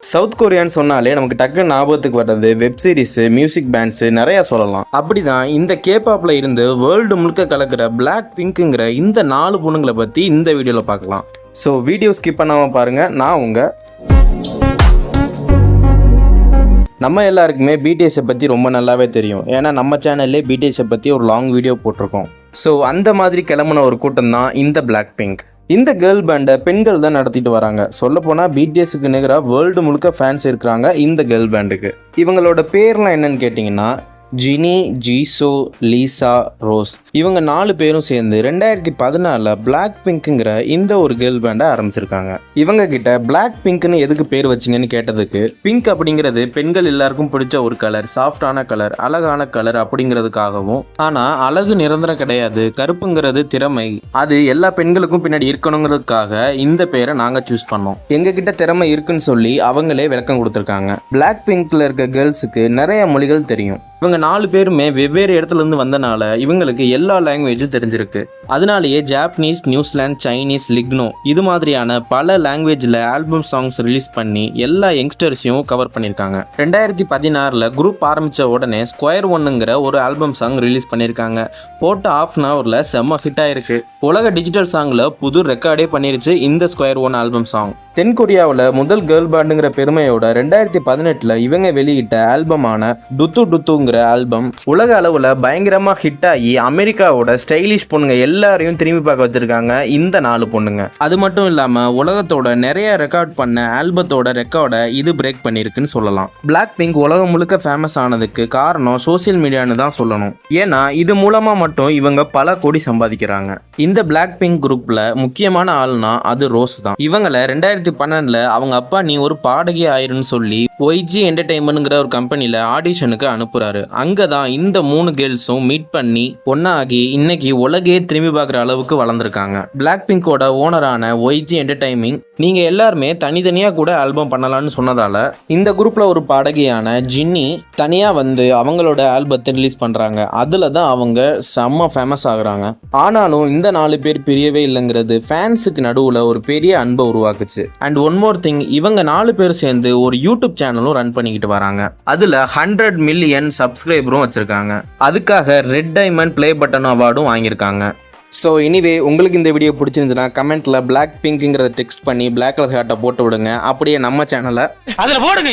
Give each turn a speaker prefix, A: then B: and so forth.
A: South கொரியான்னு சொன்னாலே நமக்கு டக்குன்னு ஞாபகத்துக்கு வர்றது வெப் சீரிஸ், மியூசிக் பேண்ட்ஸ் நிறைய சொல்லலாம். அப்படிதான் இந்த கேபாப்ல இருந்து வேர்ல்டு முழுக்க கலக்கிற பிளாக் பிங்க்குங்கிற இந்த 4 பொண்ணுங்களை பற்றி இந்த வீடியோவில் பார்க்கலாம். ஸோ வீடியோ ஸ்கிப் பண்ணாமல் பாருங்கள். நம்ம எல்லாருக்குமே பிடிஎஸை பற்றி ரொம்ப நல்லாவே தெரியும். ஏன்னா நம்ம சேனல்லே பிடிஎஸை பற்றி ஒரு லாங் வீடியோ போட்டிருக்கோம். ஸோ அந்த மாதிரி கிளம்புன ஒரு கூட்டம் தான் இந்த பிளாக் பிங்க். இந்த கேர்ள் பேண்டை பெண்கள் தான் நடத்திட்டு வராங்க. சொல்லப்போனால் பிடிஎஸ்க்கு நிகராக வேர்ல்டு முழுக்க ஃபேன்ஸ் இருக்கிறாங்க இந்த கேர்ள் பேண்டுக்கு. இவங்களோட பேர்லாம் என்னன்னு கேட்டிங்கன்னா ஜினி, ஜீசோ, லீசா, ரோஸ். இவங்க 4 பேரும் சேர்ந்து 2014 பிளாக் பிங்க்குங்கிற இந்த ஒரு கேர்ள் பேண்டை ஆரம்பிச்சிருக்காங்க. இவங்க கிட்ட பிளாக் பிங்க்னு எதுக்கு பேர் வச்சிங்கன்னு கேட்டதுக்கு, பிங்க் அப்படிங்கிறது பெண்கள் எல்லாருக்கும் பிடிச்ச ஒரு கலர், சாஃப்டான கலர், அழகான கலர் அப்படிங்கிறதுக்காகவும், ஆனால் அழகு நிரந்தரம் கிடையாது, கருப்புங்கிறது திறமை, அது எல்லா பெண்களுக்கும் பின்னாடி இருக்கணுங்கிறதுக்காக இந்த பேரை நாங்கள் சூஸ் பண்ணோம். எங்ககிட்ட திறமை இருக்குன்னு சொல்லி அவங்களே விளக்கம் கொடுத்துருக்காங்க. பிளாக் பிங்க்ல இருக்க கேர்ள்ஸுக்கு நிறைய மொழிகள் தெரியும். இவங்க 4 பேருமே வெவ்வேறு இடத்துல இருந்து வந்தனால இவங்களுக்கு எல்லா லாங்குவேஜும் தெரிஞ்சிருக்கு. அதனாலேயே ஜாப்பனீஸ், நியூசிலாந்து, சைனீஸ், லிக்னோ இது மாதிரியான பல லாங்குவேஜில் ஆல்பம் சாங்ஸ் ரிலீஸ் பண்ணி எல்லா யங்ஸ்டர்ஸையும் கவர் பண்ணியிருக்காங்க. 2016 குரூப் ஆரம்பித்த உடனே ஸ்கொயர் ஒன்னுங்கிற ஒரு ஆல்பம் சாங் ரிலீஸ் பண்ணியிருக்காங்க. போட்ட ½ ஹவரில் செம்ம ஹிட் ஆயிருக்கு. உலக டிஜிட்டல் சாங்கில் புது ரெக்கார்டே பண்ணிருச்சு இந்த ஸ்கொயர் ஒன் ஆல்பம் சாங். தென்கொரியாவில் முதல் கேர்ள் பேண்டுங்கிற பெருமையோட 2018 இவங்க வெளியிட்ட ஆல்பமான டுத்து டுத்துங்கிற ஆல்பம் உலக அளவில் பயங்கரமாக ஹிட் ஆகி அமெரிக்காவோட ஸ்டைலிஷ் பொண்ணுங்க எல்லாரையும் திரும்பி பார்க்க வச்சிருக்காங்க இந்த 4 பொண்ணுங்க. அது மட்டும் இல்லாமல் உலகத்தோட நிறைய ரெக்கார்ட் பண்ண ஆல்பத்தோட ரெக்கார்டை இது பிரேக் பண்ணியிருக்குன்னு சொல்லலாம். பிளாக் பிங்க் உலகம் முழுக்க ஃபேமஸ் ஆனதுக்கு காரணம் சோசியல் மீடியான்னு தான் சொல்லணும். ஏன்னா இது மூலமாக மட்டும் இவங்க பல கோடி சம்பாதிக்கிறாங்க. இந்த பிளாக் பிங்க் குரூப்ல முக்கியமான ஆள்னா அது ரோஸ் தான். இவங்களை 2012 அவங்க அப்பா நீ ஒரு பாடகி ஆயிருன்னு சொல்லி ஒய்ஜி என்டர்டைன்மெண்ட்ங்கிற ஒரு கம்பெனியில் ஆடிஷனுக்கு அனுப்புறாரு. அங்கே தான் இந்த 3 கேர்ள்ஸும் மீட் பண்ணி ஒன்னாகி இன்னைக்கு உலகே திரும்பி பார்க்குற அளவுக்கு வளர்ந்துருக்காங்க. பிளாக் பிங்கோட ஓனரான ஒய்ஜி என்டர்டைன்மெண்ட் நீங்கள் எல்லாருமே தனித்தனியாக கூட ஆல்பம் பண்ணலான்னு சொன்னதால இந்த குரூப்பில் ஒரு பாடகியான ஜின்னி தனியாக வந்து அவங்களோட ஆல்பத்தை ரிலீஸ் பண்ணுறாங்க. அதில் தான் அவங்க செம்ம ஃபேமஸ் ஆகுறாங்க. ஆனாலும் இந்த 4 பேர் பிரியவே இல்லைங்கிறது ஃபேன்ஸுக்கு நடுவில் ஒரு பெரிய அன்பை உருவாக்குச்சு. அண்ட் ஒன் மோர் திங், இவங்க 4 பேர் சேர்ந்து ஒரு யூடியூப் சேனலும் ரன் பண்ணிக்கிட்டு வராங்க. அதுல 100 மில்லியன் சப்ஸ்கிரைபரும் வச்சிருக்காங்க. அதுக்காக ரெட் டைமண்ட் பிளே பட்டன் அவார்டும் வாங்கியிருக்காங்க. ஸோ எனிவே உங்களுக்கு இந்த வீடியோ பிடிச்சிருந்துச்சுன்னா கமெண்ட்ல பிளாக் பிங்க்ங்கிறத டெக்ஸ்ட் பண்ணி பிளாக் கலர் ஹார்ட்டை போட்டு விடுங்க. அப்படியே நம்ம சேனலை அதில் போடுங்க.